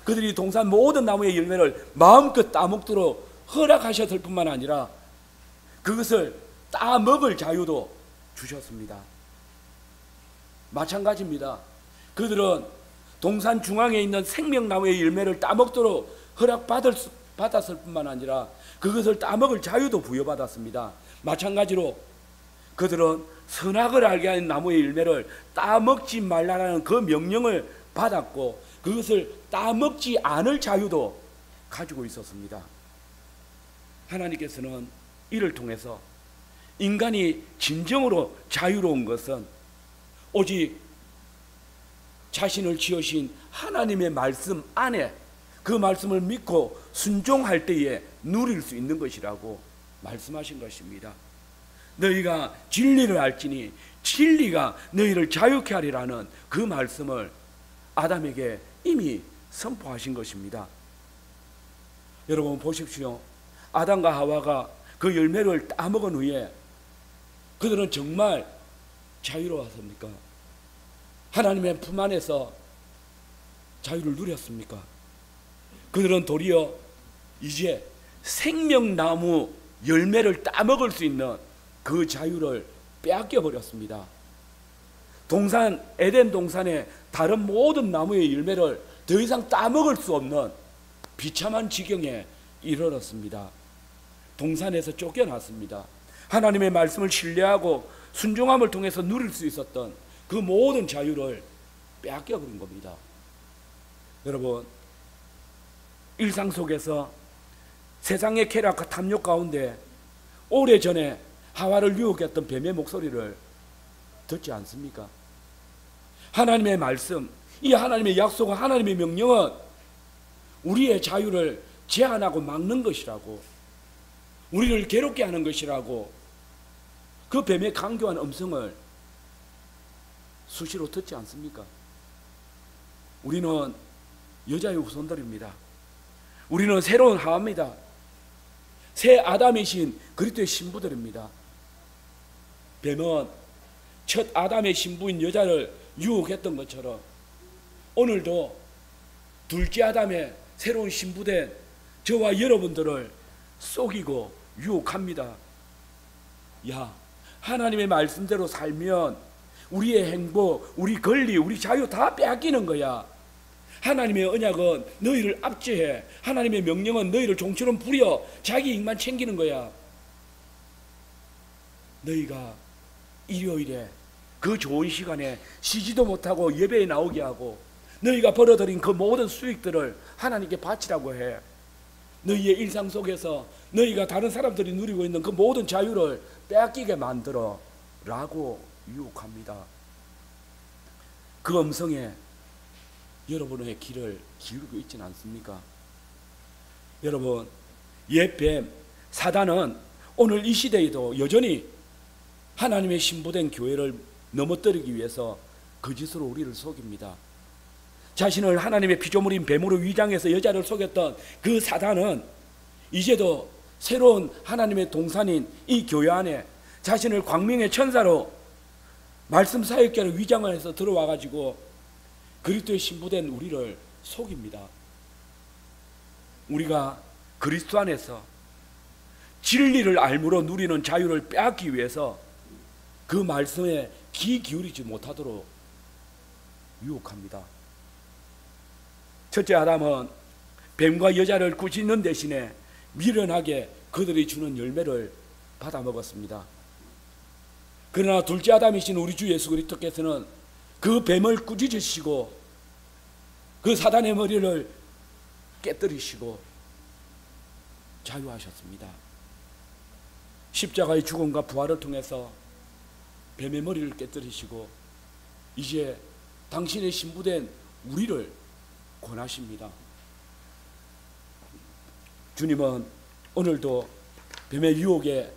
그들이 동산 모든 나무의 열매를 마음껏 따먹도록 허락하셨을 뿐만 아니라 그것을 따먹을 자유도 주셨습니다. 마찬가지입니다. 그들은 동산 중앙에 있는 생명나무의 열매를 따먹도록 허락받았을 뿐만 아니라 그것을 따먹을 자유도 부여받았습니다. 마찬가지로 그들은 선악을 알게 하는 나무의 열매를 따먹지 말라는 그 명령을 받았고 그것을 따먹지 않을 자유도 가지고 있었습니다. 하나님께서는 이를 통해서 인간이 진정으로 자유로운 것은 오직 자신을 지으신 하나님의 말씀 안에 그 말씀을 믿고 순종할 때에 누릴 수 있는 것이라고 말씀하신 것입니다. 너희가 진리를 알지니 진리가 너희를 자유케 하리라는 그 말씀을 아담에게 이미 선포하신 것입니다. 여러분 보십시오. 아담과 하와가 그 열매를 따먹은 후에 그들은 정말 자유로웠습니까? 하나님의 품 안에서 자유를 누렸습니까? 그들은 도리어 이제 생명나무 열매를 따먹을 수 있는 그 자유를 빼앗겨 버렸습니다. 에덴 동산의 다른 모든 나무의 열매를 더 이상 따먹을 수 없는 비참한 지경에 이르렀습니다. 동산에서 쫓겨났습니다. 하나님의 말씀을 신뢰하고 순종함을 통해서 누릴 수 있었던 그 모든 자유를 빼앗겨 버린 겁니다. 여러분, 일상 속에서 세상의 쾌락과 탐욕 가운데 오래전에 하와를 유혹했던 뱀의 목소리를 듣지 않습니까? 하나님의 말씀, 이 하나님의 약속과 하나님의 명령은 우리의 자유를 제한하고 막는 것이라고, 우리를 괴롭게 하는 것이라고 그 뱀의 강교한 음성을 수시로 듣지 않습니까? 우리는 여자의 후손들입니다. 우리는 새로운 하와입니다. 새 아담이신 그리스도의 신부들입니다. 뱀은 첫 아담의 신부인 여자를 유혹했던 것처럼 오늘도 둘째 아담의 새로운 신부된 저와 여러분들을 속이고 유혹합니다. 야, 하나님의 말씀대로 살면 우리의 행복, 우리 권리, 우리 자유 다 빼앗기는 거야. 하나님의 언약은 너희를 압제해. 하나님의 명령은 너희를 종처럼 부려 자기 이익만 챙기는 거야. 너희가 일요일에 그 좋은 시간에 쉬지도 못하고 예배에 나오게 하고 너희가 벌어들인 그 모든 수익들을 하나님께 바치라고 해. 너희의 일상 속에서 너희가 다른 사람들이 누리고 있는 그 모든 자유를 빼앗기게 만들어 라고 유혹합니다. 그 음성에 여러분의 귀를 기울이고 있지는 않습니까? 여러분, 옛 뱀 사단은 오늘 이 시대에도 여전히 하나님의 신부된 교회를 넘어뜨리기 위해서 거짓으로 우리를 속입니다. 자신을 하나님의 피조물인 뱀으로 위장해서 여자를 속였던 그 사단은 이제도 새로운 하나님의 동산인 이 교회 안에 자신을 광명의 천사로 말씀 사역자로 위장을 해서 들어와 가지고 그리스도의 신부된 우리를 속입니다. 우리가 그리스도 안에서 진리를 알므로 누리는 자유를 빼앗기 위해서 그 말씀에 귀 기울이지 못하도록 유혹합니다. 첫째 아담은 뱀과 여자를 꾸짖는 대신에 미련하게 그들이 주는 열매를 받아 먹었습니다. 그러나 둘째 아담이신 우리 주 예수 그리스도께서는 그 뱀을 꾸짖으시고 그 사단의 머리를 깨뜨리시고 자유하셨습니다. 십자가의 죽음과 부활을 통해서 뱀의 머리를 깨뜨리시고 이제 당신의 신부된 우리를 권하십니다. 주님은 오늘도 뱀의 유혹에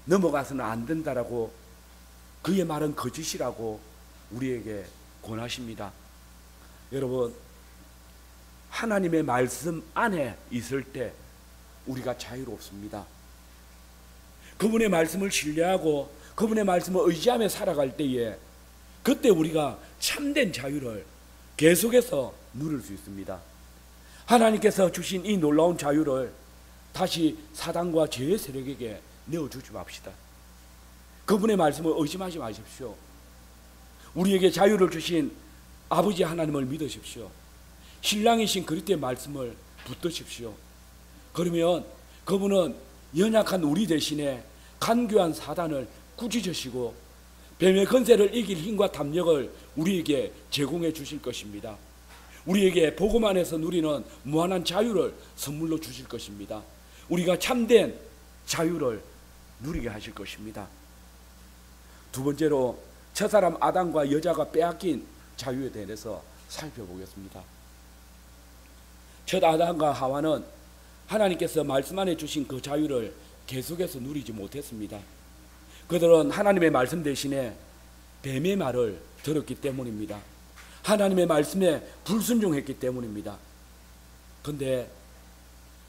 넘어가서는 안 된다라고, 그의 말은 거짓이라고 우리에게 권하십니다. 여러분, 하나님의 말씀 안에 있을 때 우리가 자유롭습니다. 그분의 말씀을 신뢰하고 그분의 말씀을 의지하며 살아갈 때에 그때 우리가 참된 자유를 계속해서 누릴 수 있습니다. 하나님께서 주신 이 놀라운 자유를 다시 사단과 죄의 세력에게 내어주지 맙시다. 그분의 말씀을 의심하지 마십시오. 우리에게 자유를 주신 아버지 하나님을 믿으십시오. 신랑이신 그리스도의 말씀을 붙드십시오. 그러면 그분은 연약한 우리 대신에 간교한 사단을 꾸짖으시고 뱀의 권세를 이길 힘과 담력을 우리에게 제공해 주실 것입니다. 우리에게 복음 안에서 누리는 무한한 자유를 선물로 주실 것입니다. 우리가 참된 자유를 누리게 하실 것입니다. 두 번째로 첫사람 아담과 여자가 빼앗긴 자유에 대해서 살펴보겠습니다. 첫 아담과 하와는 하나님께서 말씀 안에 주신 그 자유를 계속해서 누리지 못했습니다. 그들은 하나님의 말씀 대신에 뱀의 말을 들었기 때문입니다. 하나님의 말씀에 불순종했기 때문입니다. 그런데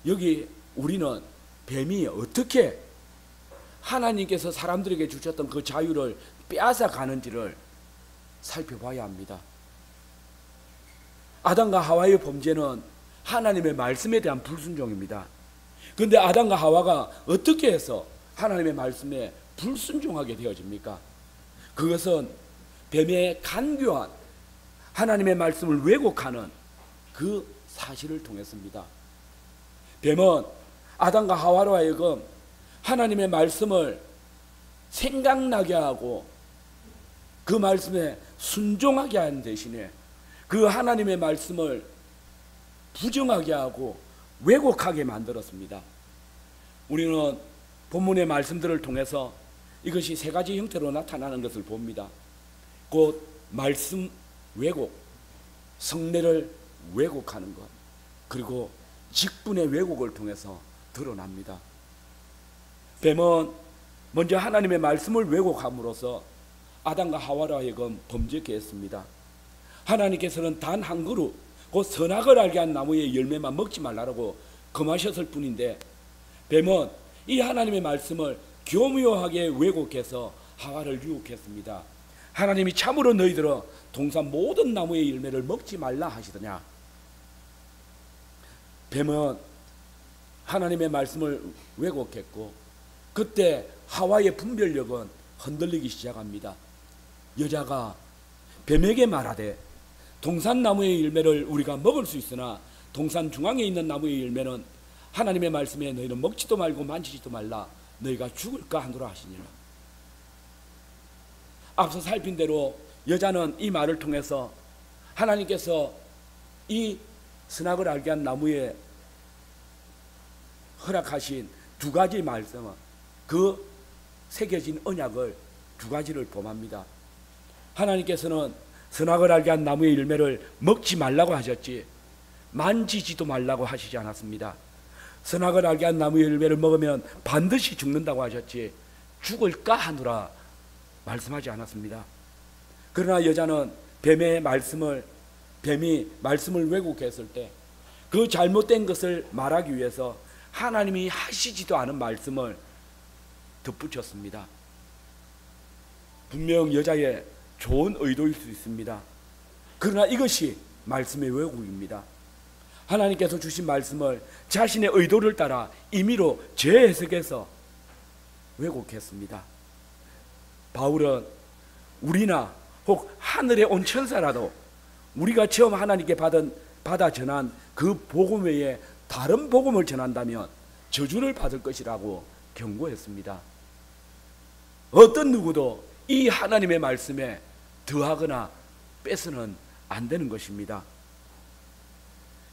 여기 우리는 뱀이 어떻게 하나님께서 사람들에게 주셨던 그 자유를 빼앗아 가는지를 살펴봐야 합니다. 아담과 하와의 범죄는 하나님의 말씀에 대한 불순종입니다. 그런데 아담과 하와가 어떻게 해서 하나님의 말씀에 불순종하게 되어집니까? 그것은 뱀의 간교한 하나님의 말씀을 왜곡하는 그 사실을 통했습니다. 뱀은 아담과 하와로 하여금 하나님의 말씀을 생각나게 하고 그 말씀에 순종하게 하는 대신에 그 하나님의 말씀을 부정하게 하고 왜곡하게 만들었습니다. 우리는 본문의 말씀들을 통해서 이것이 세 가지 형태로 나타나는 것을 봅니다. 곧 말씀 왜곡, 성례를 왜곡하는 것, 그리고 직분의 왜곡을 통해서 드러납니다. 뱀은 먼저 하나님의 말씀을 왜곡함으로써 아담과 하와로 하여금 범죄케 했습니다. 하나님께서는 단 한 그루, 곧 선악을 알게 한 나무의 열매만 먹지 말라고 금하셨을 뿐인데 뱀은 이 하나님의 말씀을 교묘하게 왜곡해서 하와를 유혹했습니다. 하나님이 참으로 너희들은 동산 모든 나무의 열매를 먹지 말라 하시더냐. 뱀은 하나님의 말씀을 왜곡했고 그때 하와의 분별력은 흔들리기 시작합니다. 여자가 뱀에게 말하되 동산 나무의 열매를 우리가 먹을 수 있으나 동산 중앙에 있는 나무의 열매는 하나님의 말씀에 너희는 먹지도 말고 만지지도 말라 너희가 죽을까 하노라 하시니라. 앞서 살핀 대로 여자는 이 말을 통해서 하나님께서 이 선악을 알게 한 나무에 허락하신 두 가지 말씀은 그 새겨진 언약을 두 가지를 범합니다. 하나님께서는 선악을 알게 한 나무의 열매를 먹지 말라고 하셨지 만지지도 말라고 하시지 않았습니다. 선악을 알게 한 나무의 열매를 먹으면 반드시 죽는다고 하셨지 죽을까 하노라 말씀하지 않았습니다. 그러나 여자는 뱀이 말씀을 왜곡했을 때 그 잘못된 것을 말하기 위해서 하나님이 하시지도 않은 말씀을 덧붙였습니다. 분명 여자의 좋은 의도일 수 있습니다. 그러나 이것이 말씀의 왜곡입니다. 하나님께서 주신 말씀을 자신의 의도를 따라 임의로 재해석해서 왜곡했습니다. 바울은 우리나 혹 하늘에 온 천사라도 우리가 처음 하나님께 받아 전한 그 복음 외에 다른 복음을 전한다면 저주를 받을 것이라고 경고했습니다. 어떤 누구도 이 하나님의 말씀에 더하거나 빼서는 안 되는 것입니다.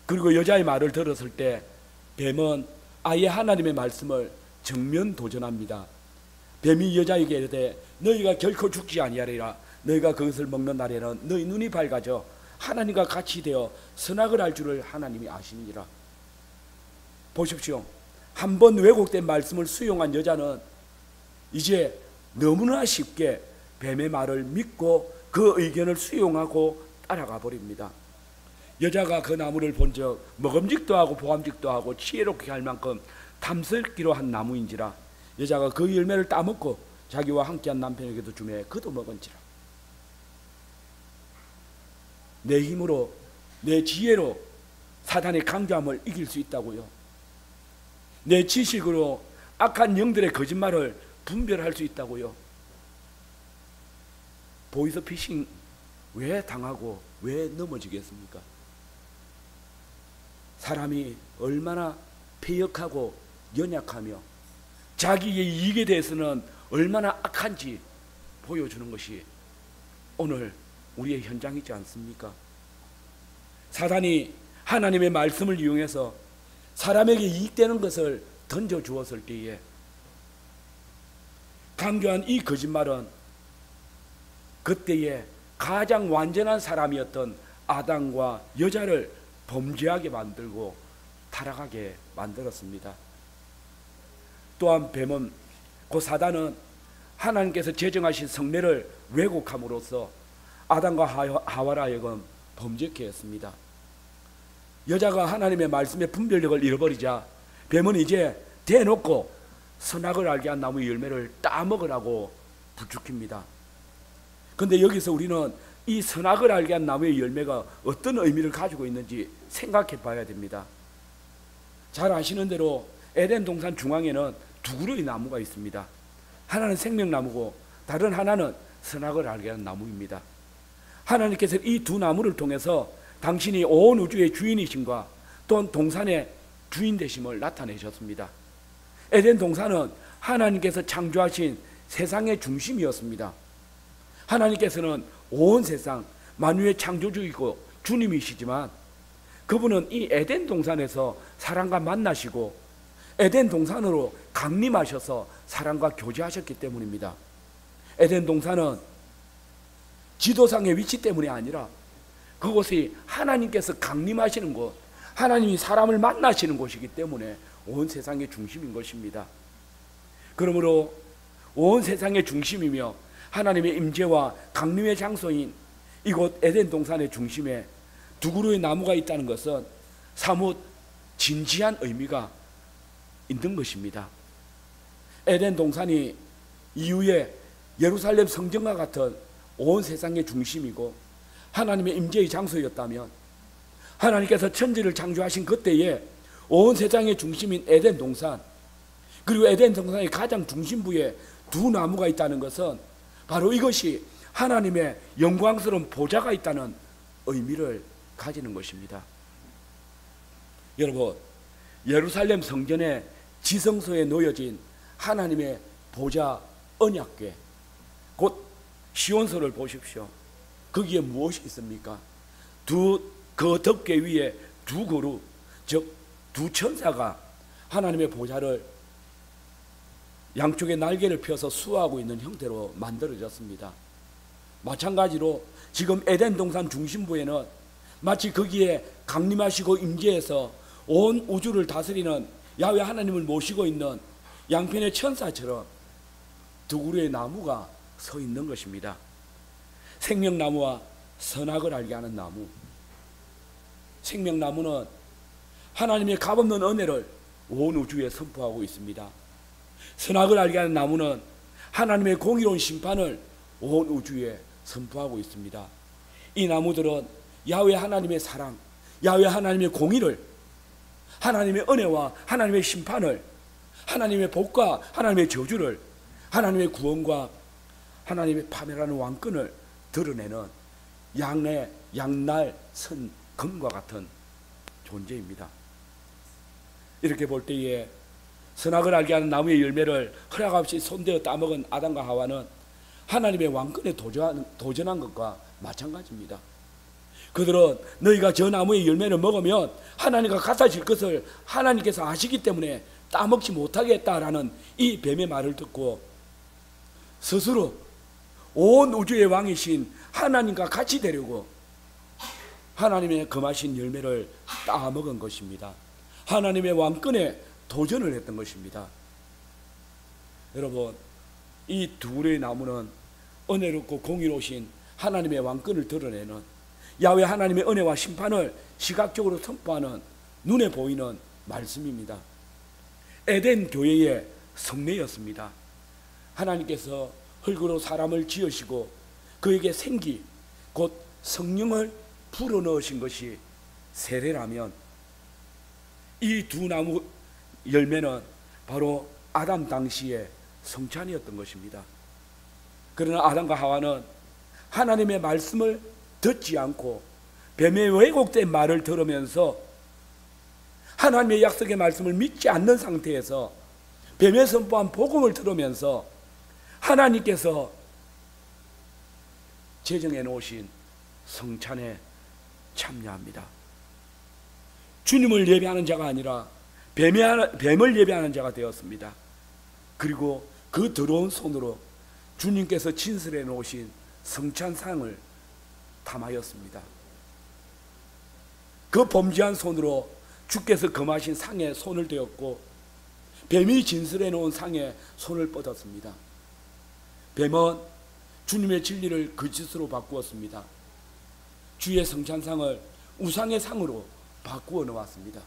그리고 여자의 말을 들었을 때 뱀은 아예 하나님의 말씀을 정면 도전합니다. 뱀이 여자에게 이르되 너희가 결코 죽지 아니하리라. 너희가 그것을 먹는 날에는 너희 눈이 밝아져 하나님과 같이 되어 선악을 알 줄을 하나님이 아시니라. 보십시오. 한번 왜곡된 말씀을 수용한 여자는 이제 너무나 쉽게 뱀의 말을 믿고 그 의견을 수용하고 따라가 버립니다. 여자가 그 나무를 본 적 먹음직도 하고 보암직도 하고 지혜롭게 할 만큼 탐스럽기로 한 나무인지라. 여자가 그 열매를 따먹고 자기와 함께한 남편에게도 주매 그도 먹은지라. 내 힘으로 내 지혜로 사단의 강조함을 이길 수 있다고요. 내 지식으로 악한 영들의 거짓말을 분별할 수 있다고요. 보이스피싱 왜 당하고 왜 넘어지겠습니까? 사람이 얼마나 패역하고 연약하며 자기의 이익에 대해서는 얼마나 악한지 보여주는 것이 오늘 우리의 현장이지 않습니까? 사단이 하나님의 말씀을 이용해서 사람에게 이익되는 것을 던져주었을 때에 강조한 이 거짓말은 그때에 가장 완전한 사람이었던 아담과 여자를 범죄하게 만들고 타락하게 만들었습니다. 또한 뱀은 그 사단은 하나님께서 제정하신 성례를 왜곡함으로써 아담과 하와라 하여금 범죄케 했습니다. 여자가 하나님의 말씀의 분별력을 잃어버리자 뱀은 이제 대놓고 선악을 알게 한 나무의 열매를 따먹으라고 부추깁니다. 그런데 여기서 우리는 이 선악을 알게 한 나무의 열매가 어떤 의미를 가지고 있는지 생각해 봐야 됩니다. 잘 아시는 대로 에덴 동산 중앙에는 두 그루의 나무가 있습니다. 하나는 생명나무고 다른 하나는 선악을 알게 하는 나무입니다. 하나님께서 이 두 나무를 통해서 당신이 온 우주의 주인이심과 또한 동산의 주인 되심을 나타내셨습니다. 에덴 동산은 하나님께서 창조하신 세상의 중심이었습니다. 하나님께서는 온 세상 만유의 창조주이고 주님이시지만 그분은 이 에덴 동산에서 사람과 만나시고 에덴 동산으로 강림하셔서 사람과 교제하셨기 때문입니다. 에덴 동산은 지도상의 위치 때문이 아니라 그곳이 하나님께서 강림하시는 곳, 하나님이 사람을 만나시는 곳이기 때문에 온 세상의 중심인 것입니다. 그러므로 온 세상의 중심이며 하나님의 임재와 강림의 장소인 이곳 에덴 동산의 중심에 두 그루의 나무가 있다는 것은 사뭇 진지한 의미가 있는 것입니다. 에덴 동산이 이후에 예루살렘 성전과 같은 온 세상의 중심이고 하나님의 임재의 장소였다면 하나님께서 천지를 창조하신 그때에 온 세상의 중심인 에덴 동산 그리고 에덴 동산의 가장 중심부에 두 나무가 있다는 것은 바로 이것이 하나님의 영광스러운 보좌가 있다는 의미를 가지는 것입니다. 여러분, 예루살렘 성전의 지성소에 놓여진 하나님의 보좌 언약궤 곧 시온소를 보십시오. 거기에 무엇이 있습니까? 그 덮개 위에 두 그루, 즉 두 천사가 하나님의 보좌를 양쪽에 날개를 펴서 수호하고 있는 형태로 만들어졌습니다. 마찬가지로 지금 에덴 동산 중심부에는 마치 거기에 강림하시고 임재해서 온 우주를 다스리는 야훼 하나님을 모시고 있는 양편의 천사처럼 두 그루의 나무가 서 있는 것입니다. 생명나무와 선악을 알게 하는 나무. 생명나무는 하나님의 값없는 은혜를 온 우주에 선포하고 있습니다. 선악을 알게 하는 나무는 하나님의 공의로운 심판을 온 우주에 선포하고 있습니다. 이 나무들은 야훼 하나님의 사랑, 야훼 하나님의 공의를, 하나님의 은혜와 하나님의 심판을, 하나님의 복과 하나님의 저주를, 하나님의 구원과 하나님의 파멸하는 왕권을 드러내는 양날 선 금과 같은 존재입니다. 이렇게 볼 때에 선악을 알게 하는 나무의 열매를 허락 없이 손대어 따먹은 아담과 하와는 하나님의 왕권에 도전한 것과 마찬가지입니다. 그들은 너희가 저 나무의 열매를 먹으면 하나님과 같아질 것을 하나님께서 아시기 때문에 따먹지 못하겠다라는 이 뱀의 말을 듣고 스스로 온 우주의 왕이신 하나님과 같이 되려고 하나님의 금하신 열매를 따먹은 것입니다. 하나님의 왕권에 도전을 했던 것입니다. 여러분, 이 둘의 나무는 은혜롭고 공의로우신 하나님의 왕권을 드러내는, 야훼 하나님의 은혜와 심판을 시각적으로 선포하는 눈에 보이는 말씀입니다. 에덴 교회의 성례였습니다. 하나님께서 흙으로 사람을 지으시고 그에게 생기 곧 성령을 불어넣으신 것이 세례라면, 이 두 나무 열매는 바로 아담 당시의 성찬이었던 것입니다. 그러나 아담과 하와는 하나님의 말씀을 듣지 않고 뱀의 왜곡된 말을 들으면서 하나님의 약속의 말씀을 믿지 않는 상태에서 뱀의 선포한 복음을 들으면서 하나님께서 제정해 놓으신 성찬에 참여합니다. 주님을 예배하는 자가 아니라 뱀을 예배하는 자가 되었습니다. 그리고 그 더러운 손으로 주님께서 진설해 놓으신 성찬상을 탐하였습니다. 그 범죄한 손으로 주께서 금하신 상에 손을 대었고 뱀이 진설해 놓은 상에 손을 뻗었습니다. 뱀은 주님의 진리를 거짓으로 바꾸었습니다. 주의 성찬상을 우상의 상으로 바꾸어 놓았습니다.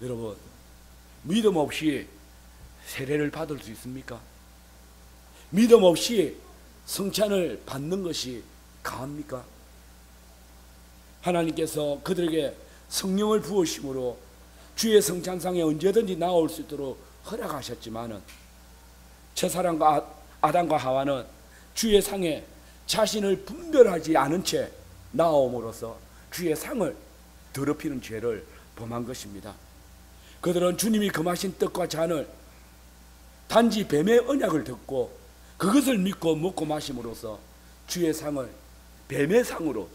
여러분, 믿음 없이 세례를 받을 수 있습니까? 믿음 없이 성찬을 받는 것이 가합니까? 하나님께서 그들에게 성령을 부으심으로 주의 성찬상에 언제든지 나올 수 있도록 허락하셨지만은 첫사랑과 아담과 하와는 주의 상에 자신을 분별하지 않은 채 나옴으로써 주의 상을 더럽히는 죄를 범한 것입니다. 그들은 주님이 금하신 떡과 잔을 단지 뱀의 언약을 듣고 그것을 믿고 먹고 마심으로써 주의 상을 뱀의 상으로,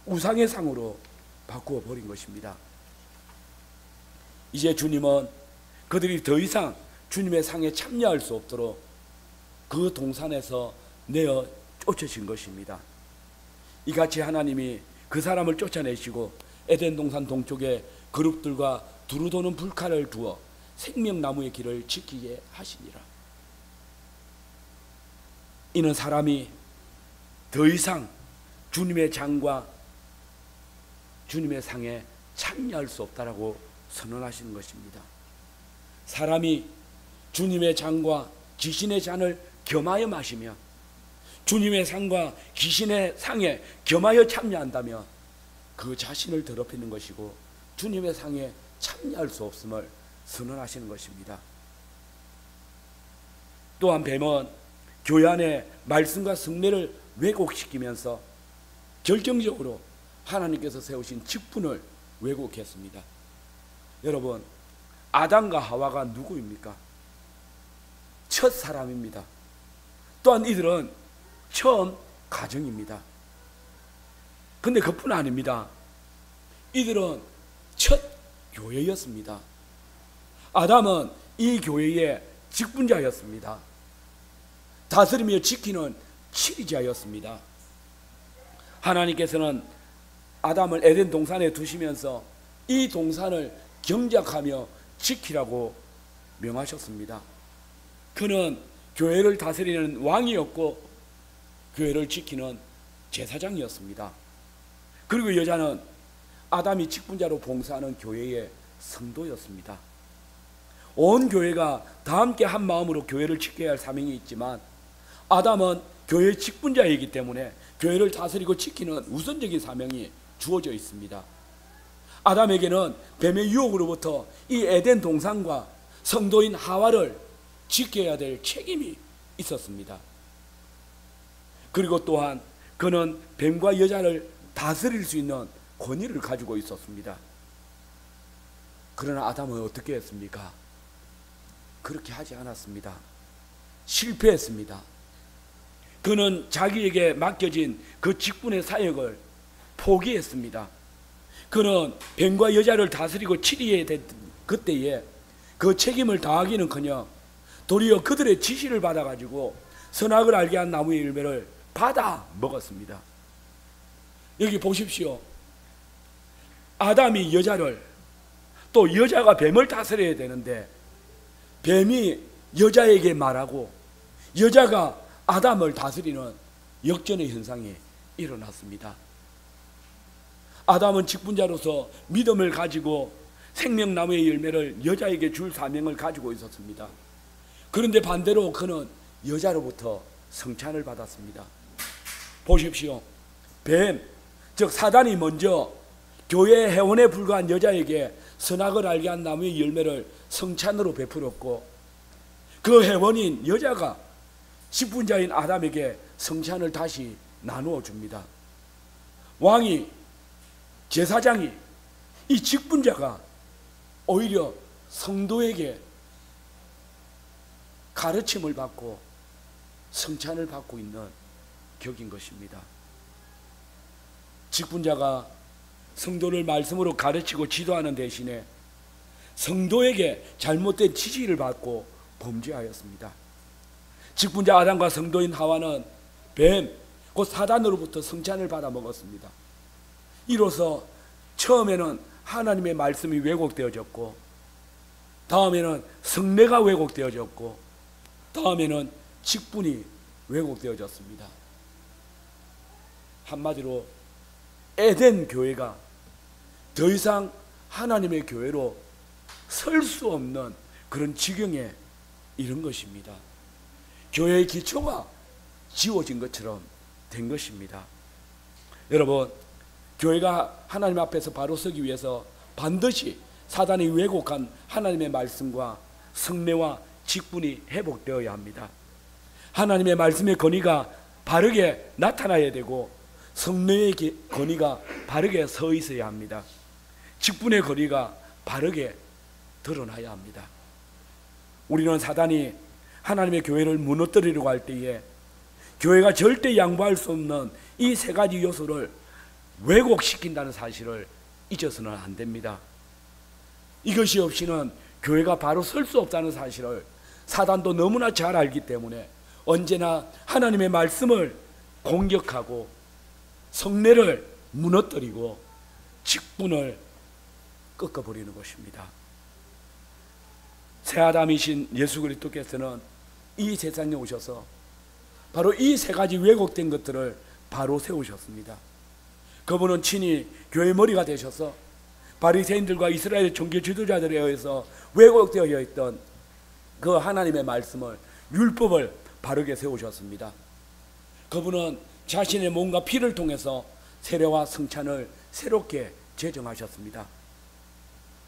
우상의 상으로 바꾸어 버린 것입니다. 이제 주님은 그들이 더 이상 주님의 상에 참여할 수 없도록 그 동산에서 내어 쫓으신 것입니다. 이같이 하나님이 그 사람을 쫓아내시고 에덴 동산 동쪽에 그룹들과 두루 도는 불칼을 두어 생명나무의 길을 지키게 하시니라. 이는 사람이 더 이상 주님의 장과 주님의 상에 참여할 수 없다라고 선언하시는 것입니다. 사람이 주님의 장과 귀신의 잔을 겸하여 마시며 주님의 상과 귀신의 상에 겸하여 참여한다면 그 자신을 더럽히는 것이고 주님의 상에 참여할 수 없음을 선언하시는 것입니다. 또한 뱀은 교회 안에 말씀과 성례를 왜곡시키면서 결정적으로 하나님께서 세우신 직분을 왜곡했습니다. 여러분, 아담과 하와가 누구입니까? 첫 사람입니다. 또한 이들은 처음 가정입니다. 근데 그뿐 아닙니다. 이들은 첫 교회였습니다. 아담은 이 교회의 직분자였습니다. 다스리며 지키는 치리자였습니다. 하나님께서는 아담을 에덴 동산에 두시면서 이 동산을 경작하며 지키라고 명하셨습니다. 그는 교회를 다스리는 왕이었고 교회를 지키는 제사장이었습니다. 그리고 여자는 아담이 직분자로 봉사하는 교회의 성도였습니다. 온 교회가 다 함께 한 마음으로 교회를 지켜야 할 사명이 있지만 아담은 교회의 직분자이기 때문에 교회를 다스리고 지키는 우선적인 사명이 주어져 있습니다. 아담에게는 뱀의 유혹으로부터 이 에덴 동산과 성도인 하와를 지켜야 될 책임이 있었습니다. 그리고 또한 그는 뱀과 여자를 다스릴 수 있는 권위를 가지고 있었습니다. 그러나 아담은 어떻게 했습니까? 그렇게 하지 않았습니다. 실패했습니다. 그는 자기에게 맡겨진 그 직분의 사역을 포기했습니다. 그는 뱀과 여자를 다스리고 치리해야 될 그때에 그 책임을 다하기는커녕 도리어 그들의 지시를 받아가지고 선악을 알게 한 나무의 열매를 받아 먹었습니다. 여기 보십시오. 아담이 여자를, 또 여자가 뱀을 다스려야 되는데 뱀이 여자에게 말하고 여자가 아담을 다스리는 역전의 현상이 일어났습니다. 아담은 직분자로서 믿음을 가지고 생명나무의 열매를 여자에게 줄 사명을 가지고 있었습니다. 그런데 반대로 그는 여자로부터 성찬을 받았습니다. 보십시오. 뱀, 즉 사단이 먼저 교회의 회원에 불과한 여자에게 선악을 알게 한 나무의 열매를 성찬으로 베풀었고, 그 회원인 여자가 직분자인 아담에게 성찬을 다시 나누어 줍니다. 왕이, 제사장이, 이 직분자가 오히려 성도에게 가르침을 받고 성찬을 받고 있는 격인 것입니다. 직분자가 성도를 말씀으로 가르치고 지도하는 대신에 성도에게 잘못된 지시를 받고 범죄하였습니다. 직분자 아담과 성도인 하와는 뱀, 곧 사단으로부터 성찬을 받아 먹었습니다. 이로써 처음에는 하나님의 말씀이 왜곡되어졌고, 다음에는 성례가 왜곡되어졌고, 다음에는 직분이 왜곡되어졌습니다. 한마디로 에덴 교회가 더 이상 하나님의 교회로 설 수 없는 그런 지경에 이른 것입니다. 교회의 기초가 지워진 것처럼 된 것입니다. 여러분, 교회가 하나님 앞에서 바로 서기 위해서 반드시 사단이 왜곡한 하나님의 말씀과 성례와 직분이 회복되어야 합니다. 하나님의 말씀의 권위가 바르게 나타나야 되고, 성례의 권위가 바르게 서 있어야 합니다. 직분의 권위가 바르게 드러나야 합니다. 우리는 사단이 하나님의 교회를 무너뜨리려고 할 때에 교회가 절대 양보할 수 없는 이 세 가지 요소를 왜곡시킨다는 사실을 잊어서는 안 됩니다. 이것이 없이는 교회가 바로 설 수 없다는 사실을 사단도 너무나 잘 알기 때문에 언제나 하나님의 말씀을 공격하고 성례를 무너뜨리고 직분을 꺾어버리는 것입니다. 새아담이신 예수 그리스도께서는 이 세상에 오셔서 바로 이 세 가지 왜곡된 것들을 바로 세우셨습니다. 그분은 친히 교회 머리가 되셔서 바리새인들과 이스라엘 종교 지도자들에 의해서 왜곡되어 있던 그 하나님의 말씀을, 율법을 바르게 세우셨습니다. 그분은 자신의 몸과 피를 통해서 세례와 성찬을 새롭게 제정하셨습니다.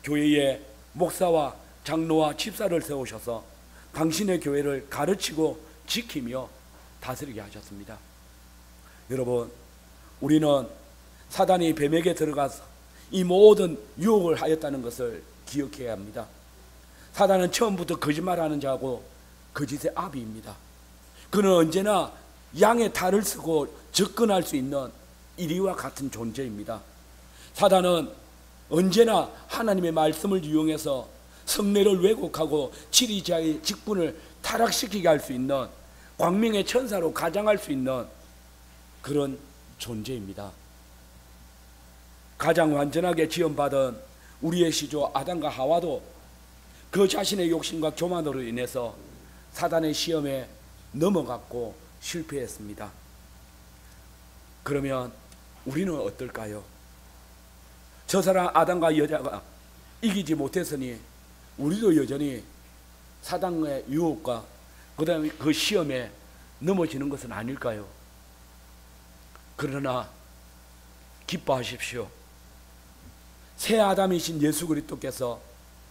교회에 목사와 장로와 집사를 세우셔서 당신의 교회를 가르치고 지키며 다스리게 하셨습니다. 여러분, 우리는 사단이 뱀에게 들어가서 이 모든 유혹을 하였다는 것을 기억해야 합니다. 사단은 처음부터 거짓말하는 자고 거짓의 아비입니다. 그는 언제나 양의 탈을 쓰고 접근할 수 있는 이리와 같은 존재입니다. 사단은 언제나 하나님의 말씀을 이용해서 성례를 왜곡하고 치리자의 직분을 타락시키게 할 수 있는 광명의 천사로 가장할 수 있는 그런 존재입니다. 가장 완전하게 지음받은 우리의 시조 아담과 하와도 그 자신의 욕심과 교만으로 인해서 사단의 시험에 넘어갔고 실패했습니다. 그러면 우리는 어떨까요? 저 사람 아담과 여자가 이기지 못했으니 우리도 여전히 사단의 유혹과 그다음에 그 시험에 넘어지는 것은 아닐까요? 그러나 기뻐하십시오. 새 아담이신 예수 그리스도께서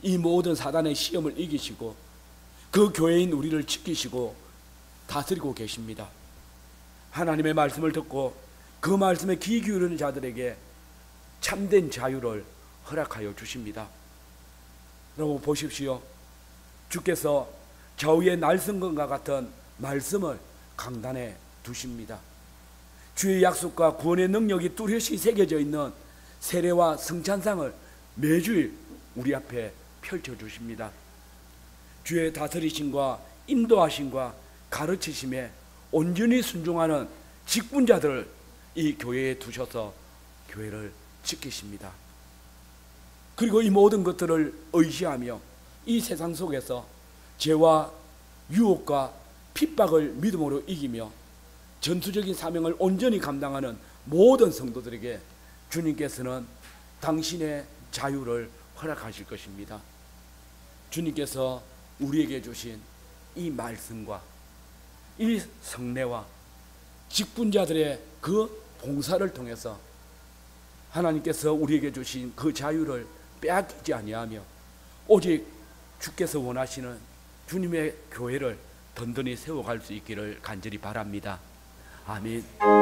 이 모든 사단의 시험을 이기시고 그 교회인 우리를 지키시고 다스리고 계십니다. 하나님의 말씀을 듣고 그 말씀에 귀 기울이는 자들에게 참된 자유를 허락하여 주십니다. 여러분 보십시오. 주께서 좌우의 날성건과 같은 말씀을 강단에 두십니다. 주의 약속과 구원의 능력이 뚜렷이 새겨져 있는 세례와 성찬상을 매주일 우리 앞에 펼쳐주십니다. 주의 다스리심과 인도하심과 가르치심에 온전히 순종하는 직분자들을 이 교회에 두셔서 교회를 지키십니다. 그리고 이 모든 것들을 의지하며 이 세상 속에서 죄와 유혹과 핍박을 믿음으로 이기며 전투적인 사명을 온전히 감당하는 모든 성도들에게 주님께서는 당신의 자유를 허락하실 것입니다. 주님께서 우리에게 주신 이 말씀과 이 성례와 직분자들의 그 봉사를 통해서 하나님께서 우리에게 주신 그 자유를 빼앗기지 아니하며 오직 주께서 원하시는 주님의 교회를 든든히 세워갈 수 있기를 간절히 바랍니다. 아멘.